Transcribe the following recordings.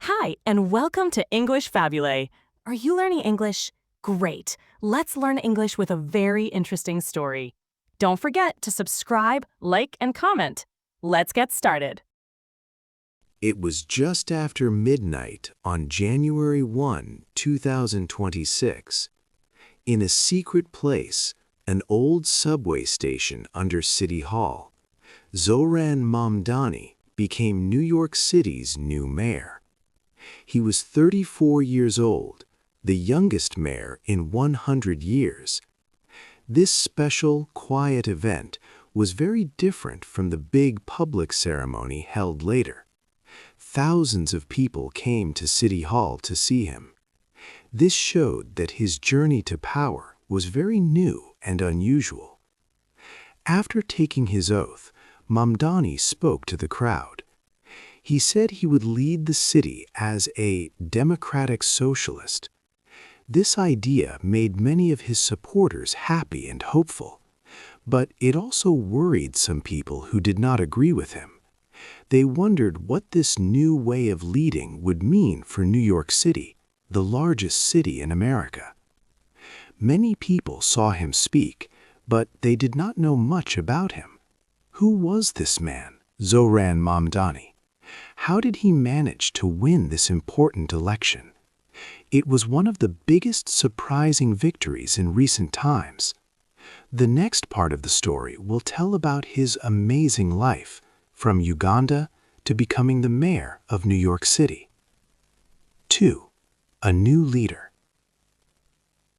Hi, and welcome to English-Fabule. Are you learning English? Great. Let's learn English with a very interesting story. Don't forget to subscribe, like, and comment. Let's get started. It was just after midnight on January 1, 2026. In a secret place, an old subway station under City Hall, Zoran Mamdani became New York City's new mayor. He was 34 years old, the youngest mayor in 100 years. This special, quiet event was very different from the big public ceremony held later. Thousands of people came to City Hall to see him. This showed that his journey to power was very new and unusual. After taking his oath, Mamdani spoke to the crowd. He said he would lead the city as a democratic socialist. This idea made many of his supporters happy and hopeful, but it also worried some people who did not agree with him. They wondered what this new way of leading would mean for New York City, the largest city in America. Many people saw him speak, but they did not know much about him. Who was this man, Zoran Mamdani? How did he manage to win this important election? It was one of the biggest surprising victories in recent times. The next part of the story will tell about his amazing life, from Uganda to becoming the mayor of New York City. 2. A new leader.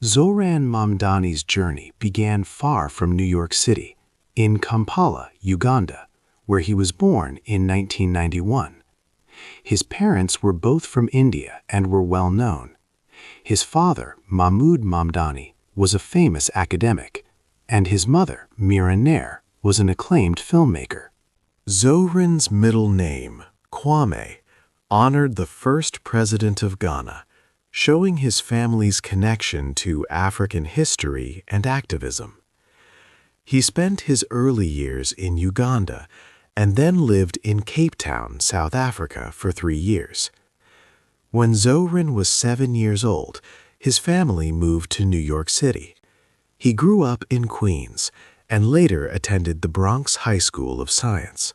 Zoran Mamdani's journey began far from New York City, in Kampala, Uganda, where he was born in 1991. His parents were both from India and were well known. His father, Mahmoud Mamdani, was a famous academic, and his mother, Mira Nair, was an acclaimed filmmaker. Zoran's middle name, Kwame, honored the first president of Ghana, showing his family's connection to African history and activism. He spent his early years in Uganda and then lived in Cape Town, South Africa for 3 years. When Zoran was 7 years old, his family moved to New York City. He grew up in Queens and later attended the Bronx High School of Science.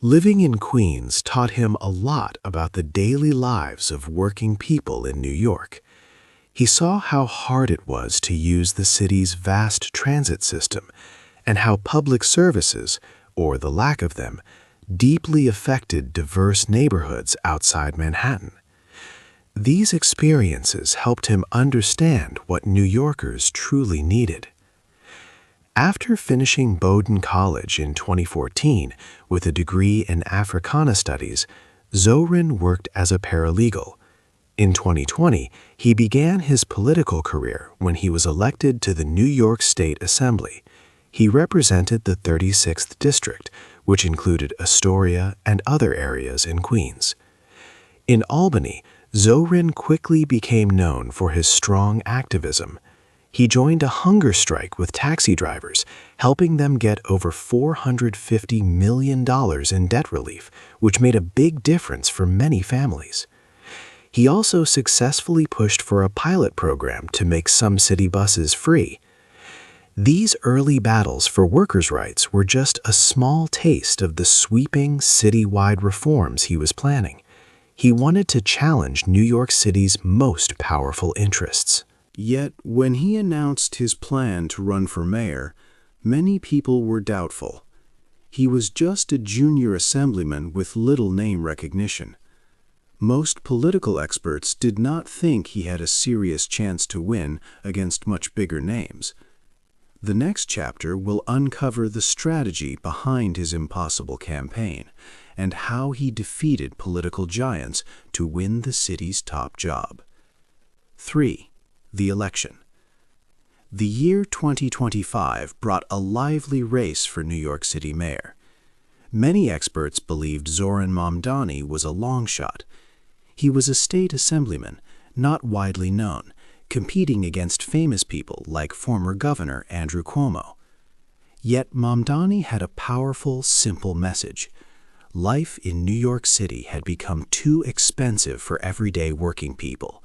Living in Queens taught him a lot about the daily lives of working people in New York. He saw how hard it was to use the city's vast transit system and how public services, or the lack of them, deeply affected diverse neighborhoods outside Manhattan. These experiences helped him understand what New Yorkers truly needed. After finishing Bowdoin College in 2014 with a degree in Africana Studies, Zoran worked as a paralegal. In 2020, he began his political career when he was elected to the New York State Assembly. He represented the 36th District, which included Astoria and other areas in Queens. In Albany, Zoran quickly became known for his strong activism. He joined a hunger strike with taxi drivers, helping them get over $450 million in debt relief, which made a big difference for many families. He also successfully pushed for a pilot program to make some city buses free. These early battles for workers' rights were just a small taste of the sweeping citywide reforms he was planning. He wanted to challenge New York City's most powerful interests. Yet, when he announced his plan to run for mayor, many people were doubtful. He was just a junior assemblyman with little name recognition. Most political experts did not think he had a serious chance to win against much bigger names. The next chapter will uncover the strategy behind his impossible campaign and how he defeated political giants to win the city's top job. 3. The election. The year 2025 brought a lively race for New York City mayor. Many experts believed Zoran Mamdani was a long shot. He was a state assemblyman, not widely known, competing against famous people like former Governor Andrew Cuomo. Yet Mamdani had a powerful, simple message. Life in New York City had become too expensive for everyday working people.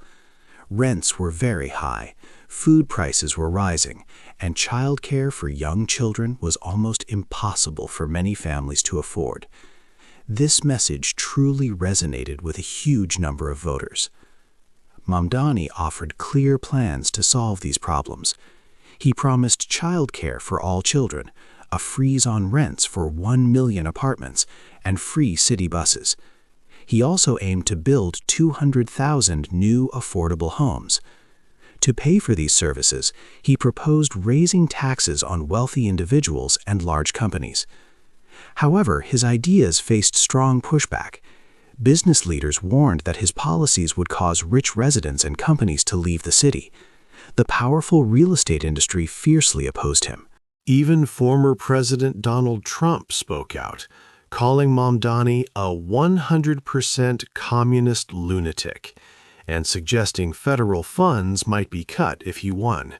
Rents were very high, food prices were rising, and childcare for young children was almost impossible for many families to afford. This message truly resonated with a huge number of voters. Mamdani offered clear plans to solve these problems. He promised childcare for all children, a freeze on rents for 1 million apartments, and free city buses. He also aimed to build 200,000 new affordable homes. To pay for these services, he proposed raising taxes on wealthy individuals and large companies. However, his ideas faced strong pushback. Business leaders warned that his policies would cause rich residents and companies to leave the city. The powerful real estate industry fiercely opposed him. Even former President Donald Trump spoke out, calling Mamdani a 100% communist lunatic, and suggesting federal funds might be cut if he won.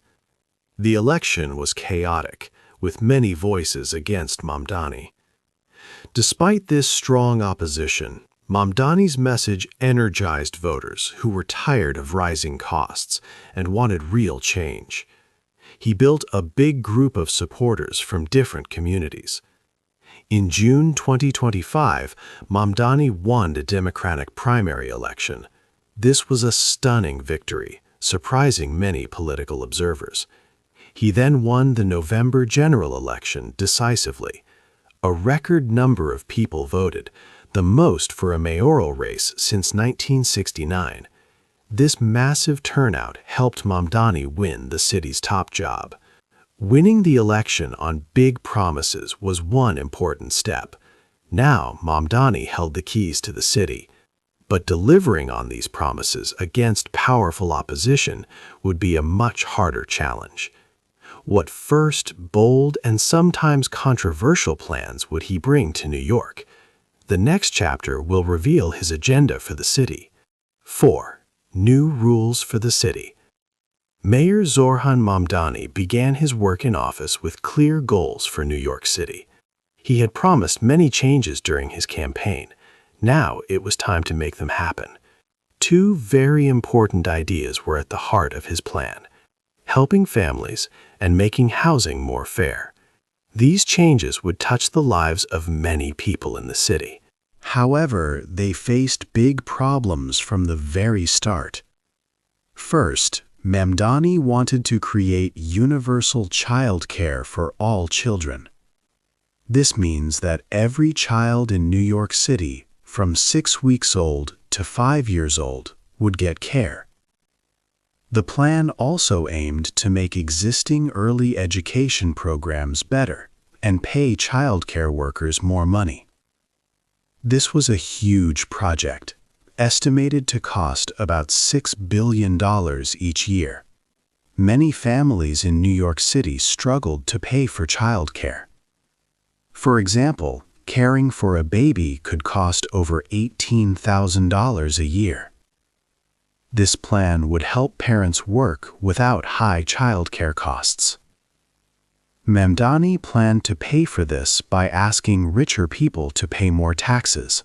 The election was chaotic, with many voices against Mamdani. Despite this strong opposition, Mamdani's message energized voters who were tired of rising costs and wanted real change. He built a big group of supporters from different communities. In June 2025, Mamdani won the Democratic primary election. This was a stunning victory, surprising many political observers. He then won the November general election decisively. A record number of people voted, the most for a mayoral race since 1969. This massive turnout helped Mamdani win the city's top job. Winning the election on big promises was one important step. Now Mamdani held the keys to the city. But delivering on these promises against powerful opposition would be a much harder challenge. What first, bold, and sometimes controversial plans would he bring to New York? The next chapter will reveal his agenda for the city. 4. New rules for the city. Mayor Zohrab Mamdani began his work in office with clear goals for New York City. He had promised many changes during his campaign. Now it was time to make them happen. Two very important ideas were at the heart of his plan: helping families and making housing more fair. These changes would touch the lives of many people in the city. However, they faced big problems from the very start. First, Mamdani wanted to create universal childcare for all children. This means that every child in New York City, from 6 weeks old to 5 years old, would get care. The plan also aimed to make existing early education programs better and pay childcare workers more money. This was a huge project, estimated to cost about $6 billion each year. Many families in New York City struggled to pay for childcare. For example, caring for a baby could cost over $18,000 a year. This plan would help parents work without high childcare costs. Mamdani planned to pay for this by asking richer people to pay more taxes.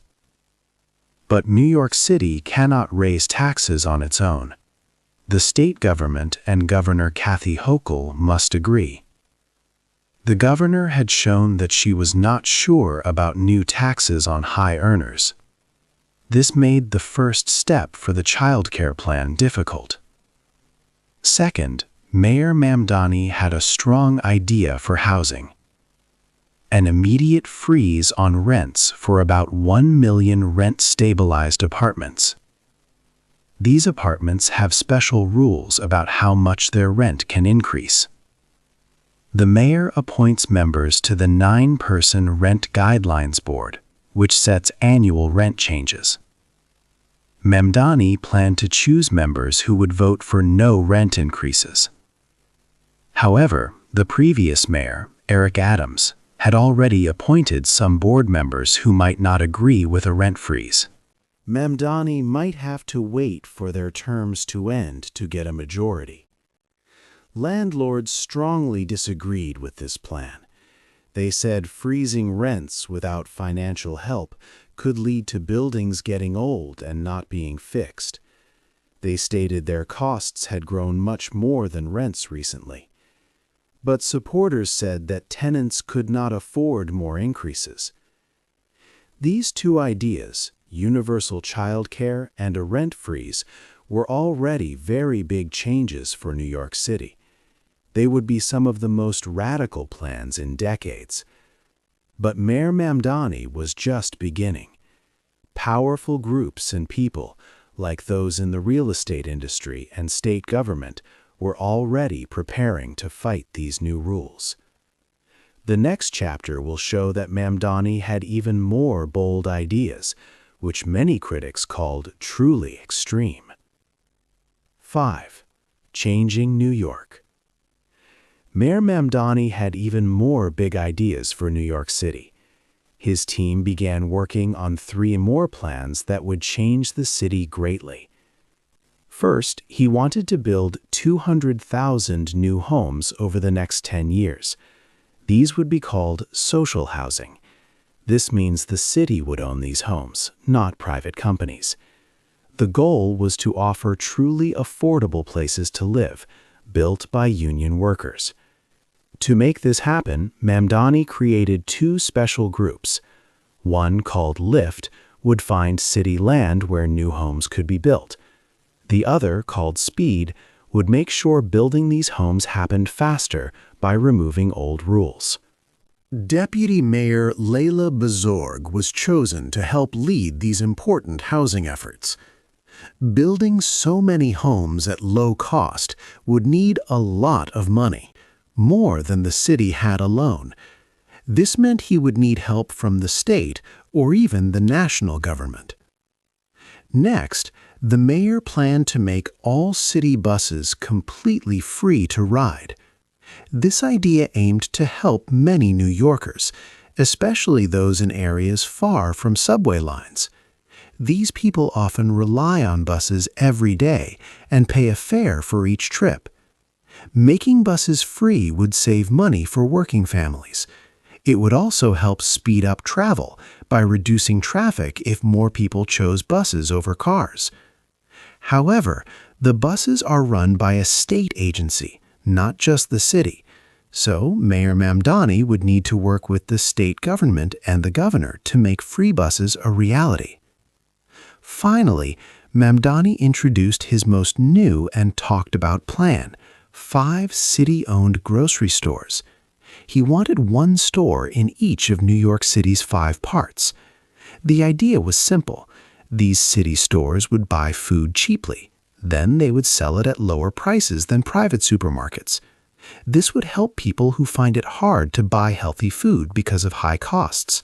But New York City cannot raise taxes on its own. The state government and Governor Kathy Hochul must agree. The governor had shown that she was not sure about new taxes on high earners. This made the first step for the childcare plan difficult. Second, Mayor Mamdani had a strong idea for housing: an immediate freeze on rents for about 1 million rent-stabilized apartments. These apartments have special rules about how much their rent can increase. The mayor appoints members to the 9-person Rent Guidelines Board, which sets annual rent changes. Mamdani planned to choose members who would vote for no rent increases. However, the previous mayor, Eric Adams, had already appointed some board members who might not agree with a rent freeze. Mamdani might have to wait for their terms to end to get a majority. Landlords strongly disagreed with this plan. They said freezing rents without financial help could lead to buildings getting old and not being fixed. They stated their costs had grown much more than rents recently. But supporters said that tenants could not afford more increases. These two ideas, universal childcare and a rent freeze, were already very big changes for New York City. They would be some of the most radical plans in decades. But Mayor Mamdani was just beginning. Powerful groups and people, like those in the real estate industry and state government, were already preparing to fight these new rules. The next chapter will show that Mamdani had even more bold ideas, which many critics called truly extreme. 5. Changing New York. Mayor Mamdani had even more big ideas for New York City. His team began working on 3 more plans that would change the city greatly. First, he wanted to build 200,000 new homes over the next 10 years. These would be called social housing. This means the city would own these homes, not private companies. The goal was to offer truly affordable places to live, built by union workers. To make this happen, Mamdani created 2 special groups. One, called LIFT, would find city land where new homes could be built. The other, called SPEED, would make sure building these homes happened faster by removing old rules. Deputy Mayor Layla Bazorg was chosen to help lead these important housing efforts. Building so many homes at low cost would need a lot of money, more than the city had alone. This meant he would need help from the state or even the national government. Next, the mayor planned to make all city buses completely free to ride. This idea aimed to help many New Yorkers, especially those in areas far from subway lines. These people often rely on buses every day and pay a fare for each trip. Making buses free would save money for working families. It would also help speed up travel by reducing traffic if more people chose buses over cars. However, the buses are run by a state agency, not just the city, so Mayor Mamdani would need to work with the state government and the governor to make free buses a reality. Finally, Mamdani introduced his most new and talked about plan, 5 city-owned grocery stores. He wanted one store in each of New York City's 5 parts. The idea was simple. These city stores would buy food cheaply. Then they would sell it at lower prices than private supermarkets. This would help people who find it hard to buy healthy food because of high costs.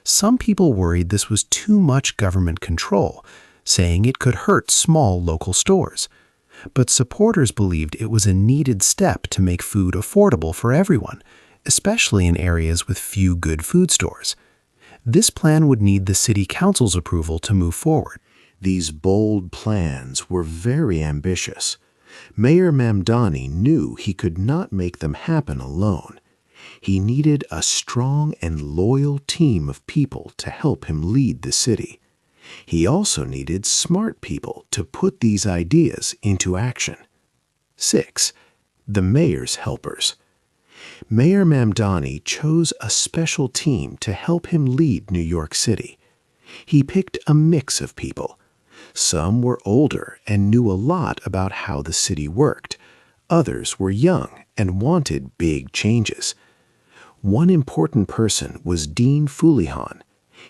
Some people worried this was too much government control, saying it could hurt small local stores. But supporters believed it was a needed step to make food affordable for everyone, especially in areas with few good food stores. This plan would need the city council's approval to move forward. These bold plans were very ambitious. Mayor Mamdani knew he could not make them happen alone. He needed a strong and loyal team of people to help him lead the city. He also needed smart people to put these ideas into action. 6. The mayor's helpers. Mayor Mamdani chose a special team to help him lead New York City. He picked a mix of people. Some were older and knew a lot about how the city worked. Others were young and wanted big changes. One important person was Dean Fulihan.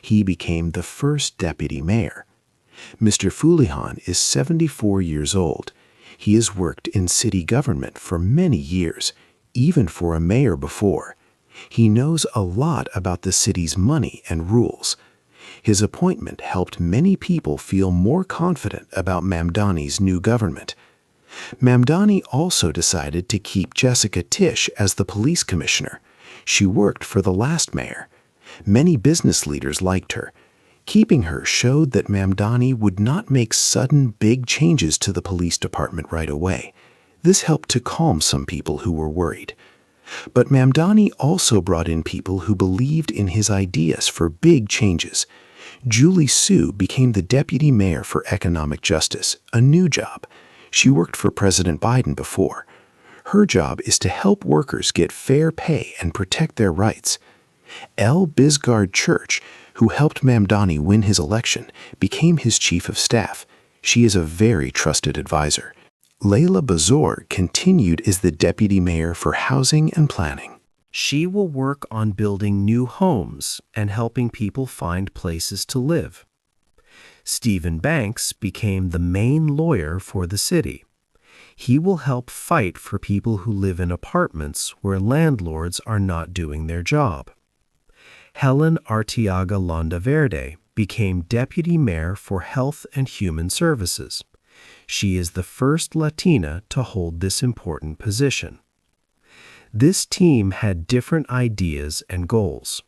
He became the first deputy mayor. Mr. Fulihan is 74 years old. He has worked in city government for many years, even for a mayor before. He knows a lot about the city's money and rules. His appointment helped many people feel more confident about Mamdani's new government. Mamdani also decided to keep Jessica Tisch as the police commissioner. She worked for the last mayor. Many business leaders liked her. Keeping her showed that Mamdani would not make sudden big changes to the police department right away. This helped to calm some people who were worried. But Mamdani also brought in people who believed in his ideas for big changes. Julie Su became the deputy mayor for economic justice, a new job. She worked for President Biden before. Her job is to help workers get fair pay and protect their rights. El Bizgard Church, who helped Mamdani win his election, became his chief of staff. She is a very trusted advisor. Layla Bazour continued as the deputy mayor for housing and planning. She will work on building new homes and helping people find places to live. Stephen Banks became the main lawyer for the city. He will help fight for people who live in apartments where landlords are not doing their job. Helen Arteaga Landaverde became deputy mayor for Health and Human Services. She is the first Latina to hold this important position. This team had different ideas and goals.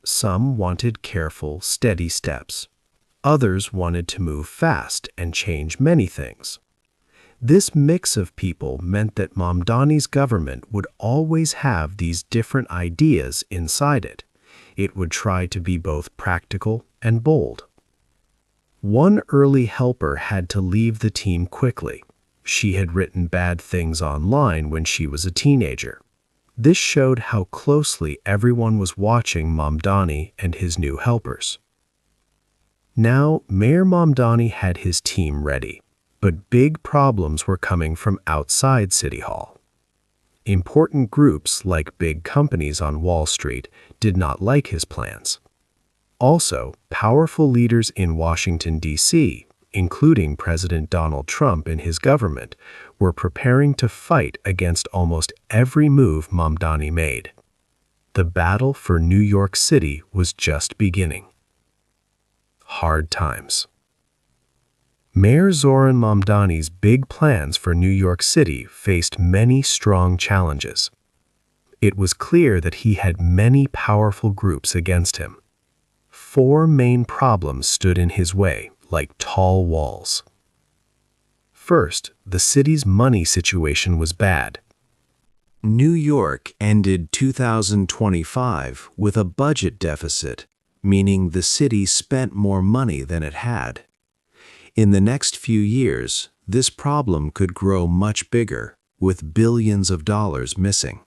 Some wanted careful, steady steps. Others wanted to move fast and change many things. This mix of people meant that Mamdani's government would always have these different ideas inside it. It would try to be both practical and bold. One early helper had to leave the team quickly. She had written bad things online when she was a teenager. This showed how closely everyone was watching Mamdani and his new helpers. Now, Mayor Mamdani had his team ready, but big problems were coming from outside City Hall. Important groups like big companies on Wall Street did not like his plans. Also, powerful leaders in Washington, D.C., including President Donald Trump and his government, were preparing to fight against almost every move Mamdani made. The battle for New York City was just beginning. Hard times. Mayor Zoran Mamdani's big plans for New York City faced many strong challenges. It was clear that he had many powerful groups against him. 4 main problems stood in his way, like tall walls. First, the city's money situation was bad. New York ended 2025 with a budget deficit, meaning the city spent more money than it had. In the next few years, this problem could grow much bigger, with billions of dollars missing.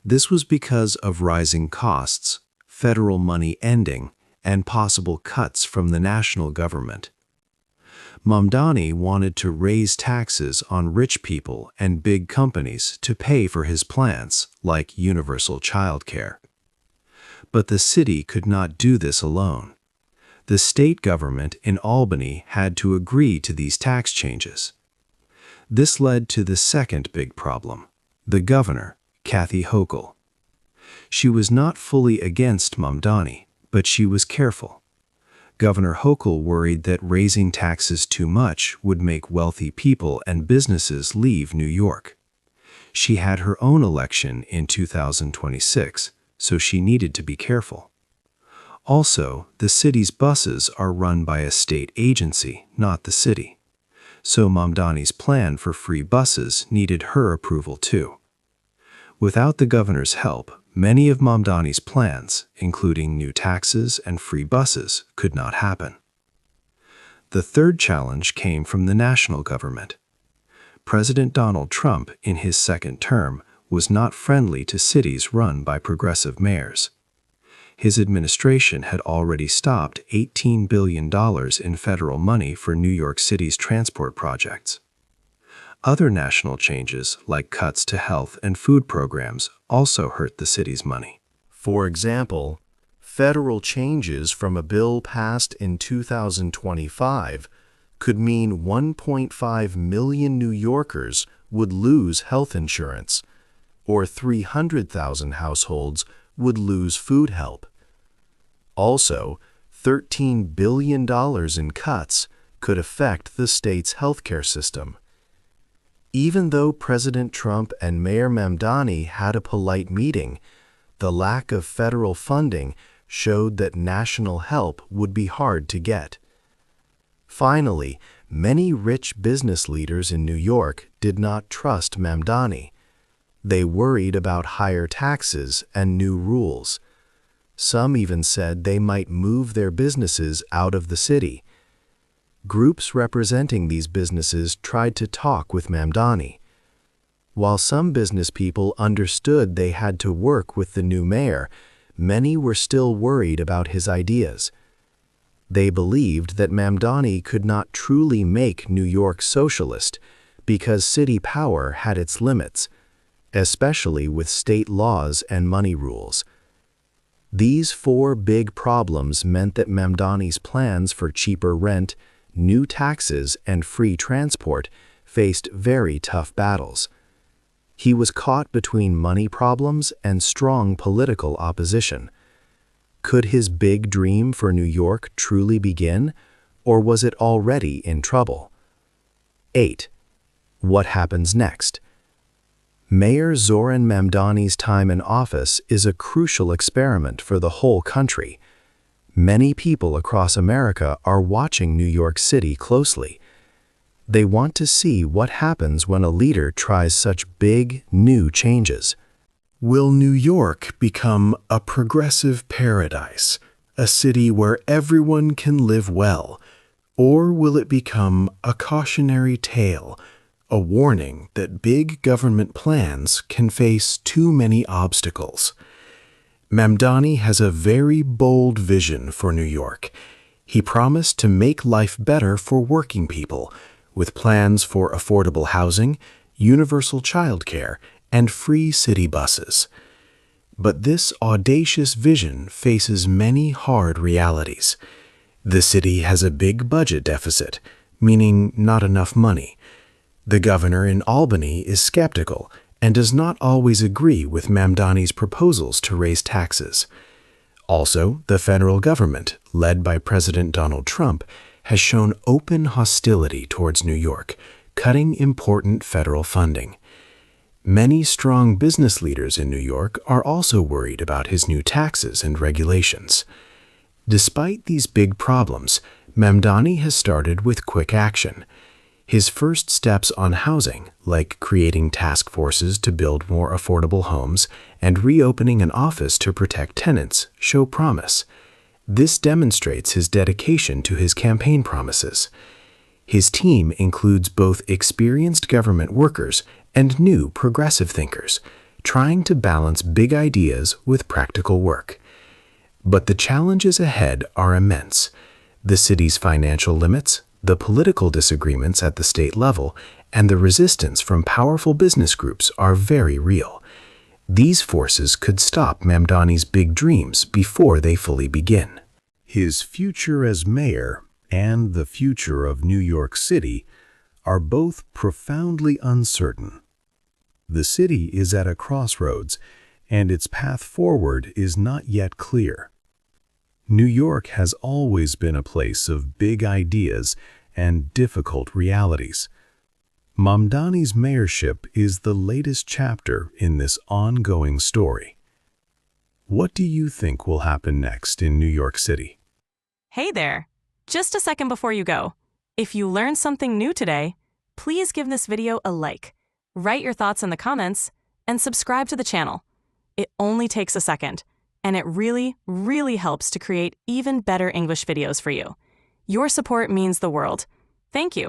This was because of rising costs, federal money ending, and possible cuts from the national government. Mamdani wanted to raise taxes on rich people and big companies to pay for his plans, like universal childcare. But the city could not do this alone. The state government in Albany had to agree to these tax changes. This led to the second big problem, the governor, Kathy Hochul. She was not fully against Mamdani, but she was careful. Governor Hochul worried that raising taxes too much would make wealthy people and businesses leave New York. She had her own election in 2026, so she needed to be careful. Also, the city's buses are run by a state agency, not the city. So Mamdani's plan for free buses needed her approval too. Without the governor's help, many of Mamdani's plans, including new taxes and free buses, could not happen. The third challenge came from the national government. President Donald Trump, in his second term, was not friendly to cities run by progressive mayors. His administration had already stopped $18 billion in federal money for New York City's transport projects. Other national changes, like cuts to health and food programs, also hurt the city's money. For example, federal changes from a bill passed in 2025 could mean 1.5 million New Yorkers would lose health insurance, or 300,000 households would lose food help. Also, $13 billion in cuts could affect the state's healthcare system. Even though President Trump and Mayor Mamdani had a polite meeting, the lack of federal funding showed that national help would be hard to get. Finally, many rich business leaders in New York did not trust Mamdani. They worried about higher taxes and new rules. Some even said they might move their businesses out of the city. Groups representing these businesses tried to talk with Mamdani. While some business people understood they had to work with the new mayor, many were still worried about his ideas. They believed that Mamdani could not truly make New York socialist because city power had its limits, especially with state laws and money rules. These four big problems meant that Mamdani's plans for cheaper rent, new taxes, and free transport faced very tough battles. He was caught between money problems and strong political opposition. Could his big dream for New York truly begin, or was it already in trouble? 8. What happens next? Mayor Zoran Mamdani's time in office is a crucial experiment for the whole country. Many people across America are watching New York City closely. They want to see what happens when a leader tries such big, new changes. Will New York become a progressive paradise, a city where everyone can live well, or will it become a cautionary tale, a warning that big government plans can face too many obstacles? Mamdani has a very bold vision for New York. He promised to make life better for working people, with plans for affordable housing, universal childcare, and free city buses. But this audacious vision faces many hard realities. The city has a big budget deficit, meaning not enough money. The governor in Albany is skeptical and does not always agree with Mamdani's proposals to raise taxes. Also, the federal government, led by President Donald Trump, has shown open hostility towards New York, cutting important federal funding. Many strong business leaders in New York are also worried about his new taxes and regulations. Despite these big problems, Mamdani has started with quick action. His first steps on housing, like creating task forces to build more affordable homes and reopening an office to protect tenants, show promise. This demonstrates his dedication to his campaign promises. His team includes both experienced government workers and new progressive thinkers, trying to balance big ideas with practical work. But the challenges ahead are immense. The city's financial limits, the political disagreements at the state level, and the resistance from powerful business groups are very real. These forces could stop Mamdani's big dreams before they fully begin. His future as mayor and the future of New York City are both profoundly uncertain. The city is at a crossroads, and its path forward is not yet clear. New York has always been a place of big ideas and difficult realities. Mamdani's mayorship is the latest chapter in this ongoing story. What do you think will happen next in New York City? Hey there! Just a second before you go. If you learned something new today, please give this video a like, write your thoughts in the comments, and subscribe to the channel. It only takes a second, and it really, really helps to create even better English videos for you. Your support means the world. Thank you.